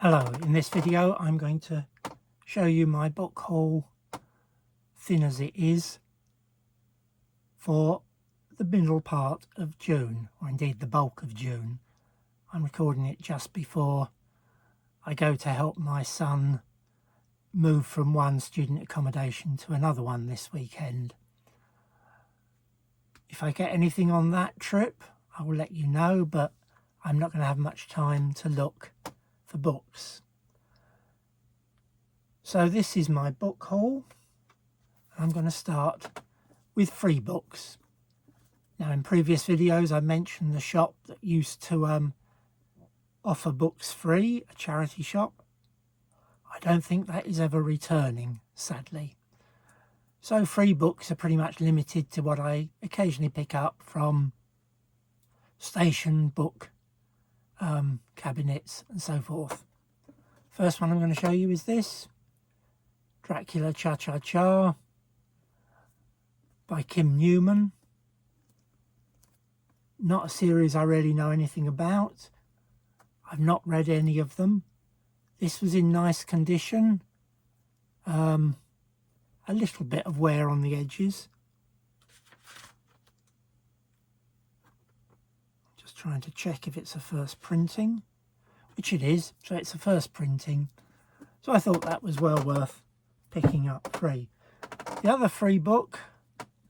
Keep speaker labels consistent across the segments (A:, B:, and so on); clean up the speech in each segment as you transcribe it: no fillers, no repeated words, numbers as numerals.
A: Hello, in this video I'm going to show you my book haul, thin as it is, for the middle part of June, or indeed the bulk of June. I'm recording it just before I go to help my son move from one student accommodation to another one this weekend. If I get anything on that trip, I will let you know, but I'm not going to have much time to look for books. So this is my book haul. I'm going to start with free books. Now, in previous videos I mentioned the shop that used to offer books free, a charity shop. I don't think that is ever returning, sadly. So free books are pretty much limited to what I occasionally pick up from station book cabinets and so forth. First one I'm going to show you is this, Dracula Cha-Cha-Cha by Kim Newman. Not a series I really know anything about. I've not read any of them. This was in nice condition. A little bit of wear on the edges. Just trying to check if it's a first printing, which it is, so it's a first printing. So I thought that was well worth picking up free. The other free book,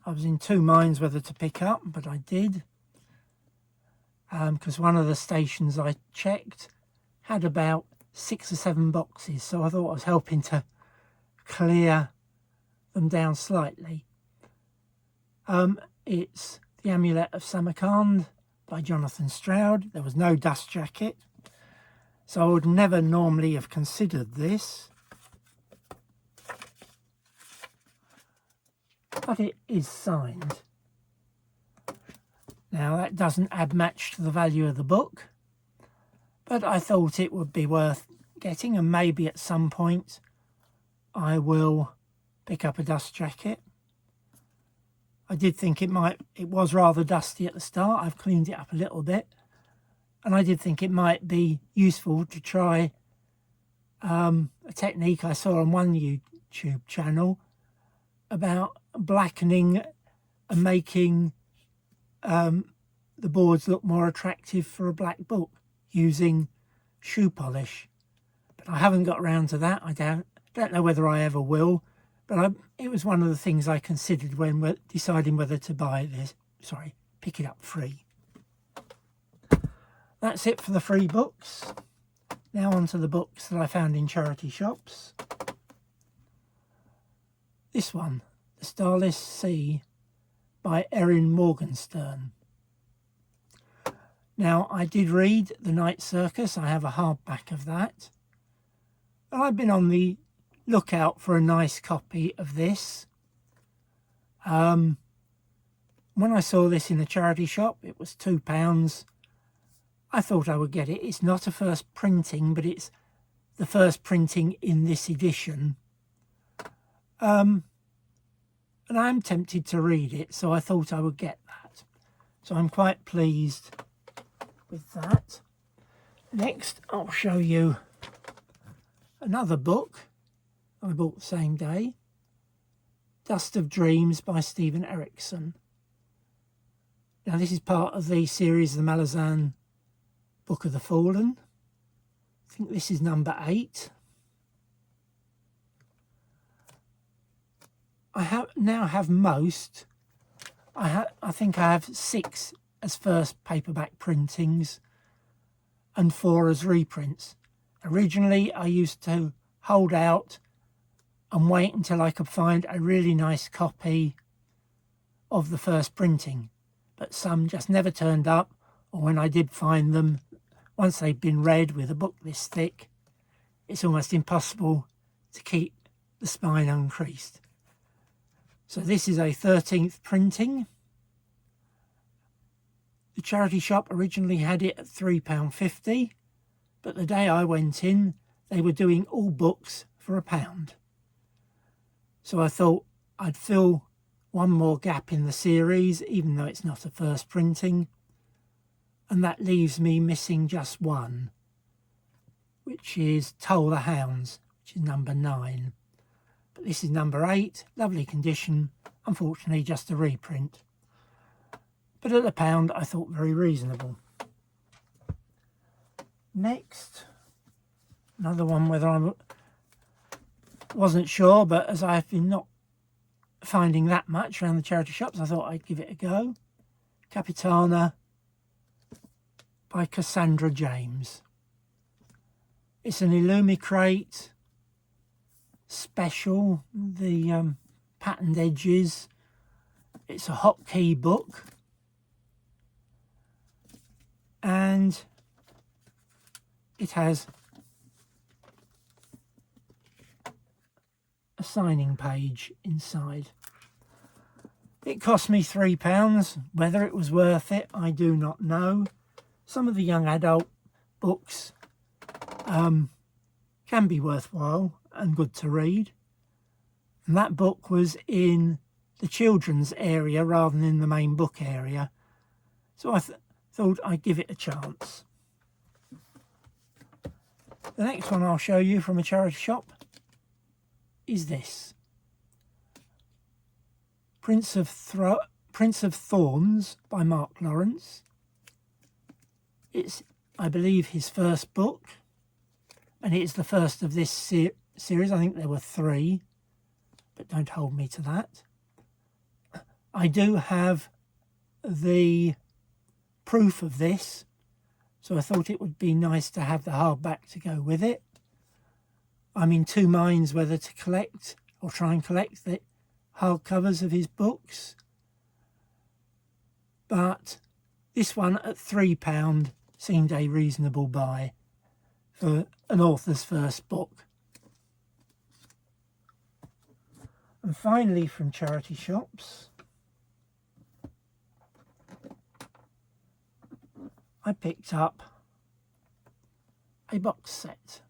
A: I was in two minds whether to pick up, but I did. Because one of the stations I checked had about 6 or 7 boxes, so I thought I was helping to clear them down slightly. It's The Amulet of Samarkand by Jonathan Stroud. There was no dust jacket, so I would never normally have considered this, but it is signed. Now that doesn't add much to the value of the book, but I thought it would be worth getting, and maybe at some point I will pick up a dust jacket. I did think it was rather dusty at the start. I've cleaned it up a little bit, and I did think it might be useful to try a technique I saw on one YouTube channel about blackening and making the boards look more attractive for a black book using shoe polish. But I haven't got around to that. I don't know whether I ever will, but it was one of the things I considered when we're deciding whether to pick it up free. That's it for the free books. Now on to the books that I found in charity shops. This one, The Starless Sea by Erin Morgenstern. Now, I did read The Night Circus. I have a hardback of that. And I've been on the lookout for a nice copy of this. When I saw this in a charity shop, it was £2. I thought I would get it. It's not a first printing, but it's the first printing in this edition. And I'm tempted to read it, so I thought I would get that. So I'm quite pleased with that. Next, I'll show you another book I bought the same day, Dust of Dreams by Stephen Erickson. Now this is part of the series The Malazan Book of the Fallen. I think this is number 8. I now have most. I think I have 6 as first paperback printings and 4 as reprints. Originally I used to hold out and wait until I could find a really nice copy of the first printing, but some just never turned up, or when I did find them, once they'd been read with a book this thick, it's almost impossible to keep the spine uncreased. So this is a 13th printing. The charity shop originally had it at £3.50, but the day I went in, they were doing all books for £1. So I thought I'd fill one more gap in the series, even though it's not a first printing, and that leaves me missing just one. which is Toll the Hounds, which is number 9. But this is number 8, lovely condition, unfortunately just a reprint. But at the pound I thought very reasonable. Next, another one whether I wasn't sure, but as I've been not finding that much around the charity shops, I thought I'd give it a go. Capitana by Cassandra James. It's an Illumicrate special, the patterned edges. It's a hotkey book, and it has a signing page inside. It cost me £3. Whether it was worth it, I do not know. Some of the young adult books can be worthwhile and good to read. And that book was in the children's area rather than in the main book area. So I thought I'd give it a chance. The next one I'll show you from a charity shop is this. Prince of Thorns by Mark Lawrence. It's, I believe, his first book, and it's the first of this series. I think there were 3, but don't hold me to that. I do have the proof of this, so I thought it would be nice to have the hardback to go with it. I'm in 2 minds whether to collect or try and collect the hardcovers of his books, but this one at £3 seemed a reasonable buy for an author's first book. And finally, from charity shops, I picked up a box set.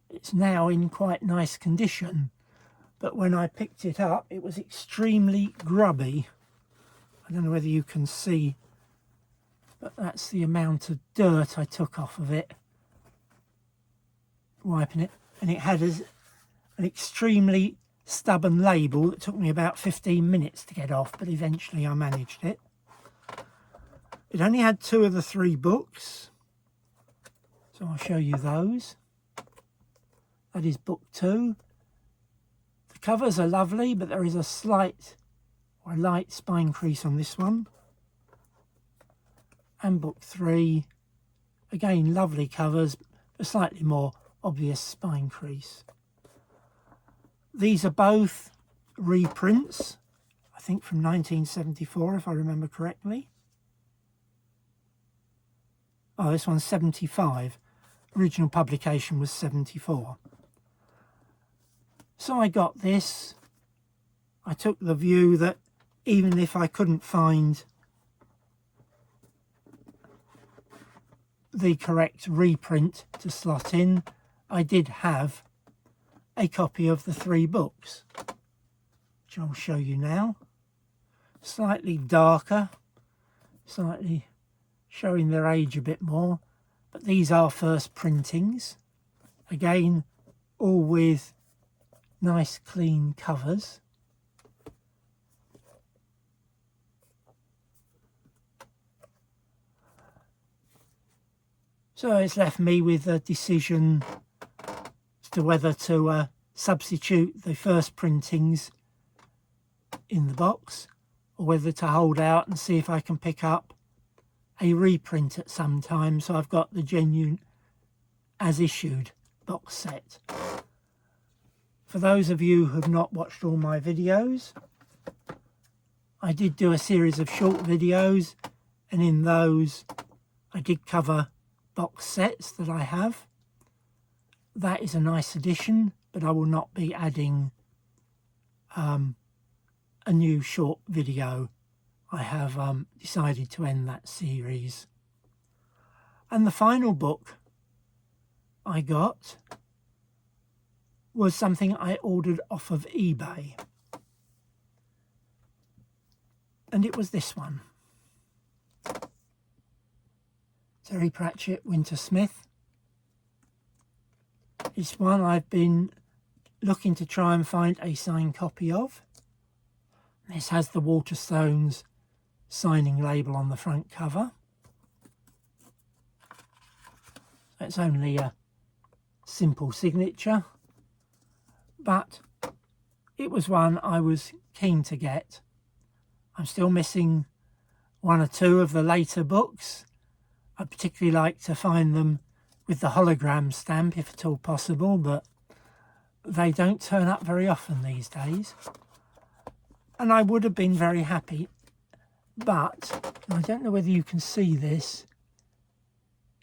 A: It's now in quite nice condition, but when I picked it up it was extremely grubby. I don't know whether you can see, but that's the amount of dirt I took off of it wiping it, and it had an extremely stubborn label that took me about 15 minutes to get off, but eventually I managed it. It only had 2 of the 3 books, so I'll show you those. That is book 2. The covers are lovely, but there is a slight or a light spine crease on this one. And book 3, again lovely covers, but slightly more obvious spine crease. These are both reprints, I think from 1974 if I remember correctly. Oh, this one's 75. Original publication was 74. So I got this. I took the view that even if I couldn't find the correct reprint to slot in, I did have a copy of the 3 books, which I'll show you now. Slightly darker, slightly showing their age a bit more, but these are first printings. Again, all with nice clean covers. So it's left me with a decision as to whether to substitute the first printings in the box, or whether to hold out and see if I can pick up a reprint at some time, so I've got the genuine as issued box set. For those of you who have not watched all my videos, I did do a series of short videos, and in those I did cover box sets that I have. That is a nice addition, but I will not be adding a new short video. I have decided to end that series. And the final book I got was something I ordered off of eBay. And it was this one. Terry Pratchett, Winter Smith. This one I've been looking to try and find a signed copy of. This has the Waterstones signing label on the front cover. It's only a simple signature, but it was one I was keen to get. I'm still missing one or two of the later books. I'd particularly like to find them with the hologram stamp if at all possible, but they don't turn up very often these days. And I would have been very happy, but I don't know whether you can see this,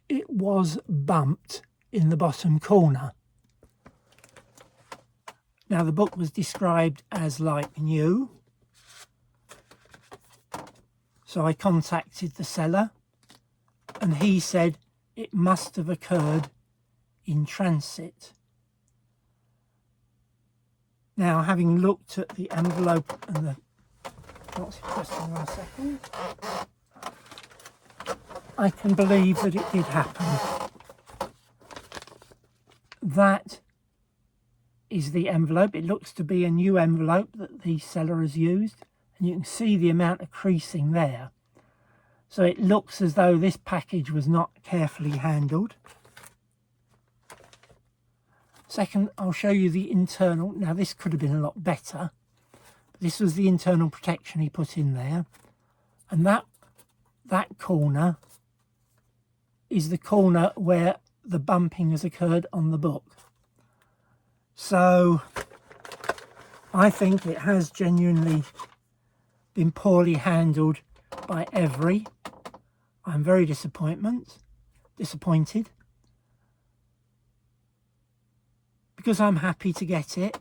A: it was bumped in the bottom corner. Now the book was described as like new, so I contacted the seller and he said it must have occurred in transit. Now, having looked at the envelope and the... just in 1 second. I can believe that it did happen. That is the envelope. It looks to be a new envelope that the seller has used, and you can see the amount of creasing there. So it looks as though this package was not carefully handled. Second, I'll show you the internal. Now this could have been a lot better. But this was the internal protection he put in there. And that corner is the corner where the bumping has occurred on the book. So I think it has genuinely been poorly handled by Every. I'm very disappointed because I'm happy to get it,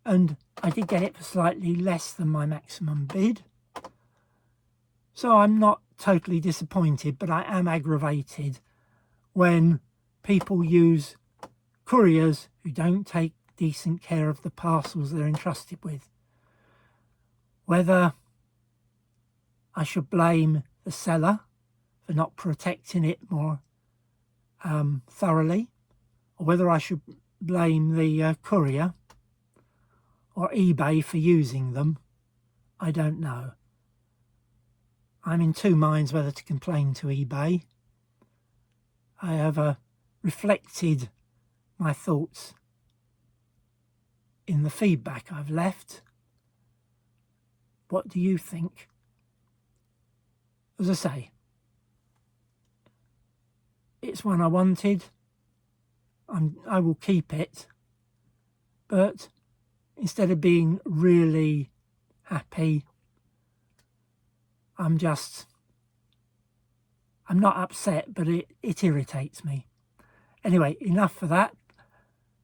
A: and I did get it for slightly less than my maximum bid, so I'm not totally disappointed, but I am aggravated when people use couriers who don't take decent care of the parcels they're entrusted with. Whether I should blame the seller for not protecting it more thoroughly, or whether I should blame the courier or eBay for using them, I don't know. I'm in two minds whether to complain to eBay. I have reflected my thoughts in the feedback I've left. What do you think? As I say, it's one I wanted. I will keep it, but instead of being really happy, I'm not upset, but it irritates me. Anyway, enough for that.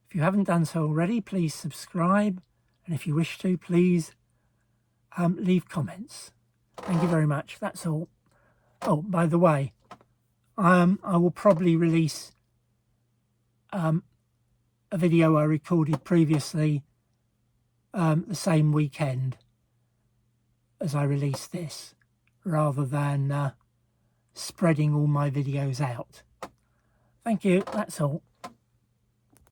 A: If you haven't done so already, please subscribe, and if you wish to, please leave comments. Thank you very much. That's all. Oh, by the way, I will probably release a video I recorded previously the same weekend as I release this, rather than spreading all my videos out. Thank you. That's all.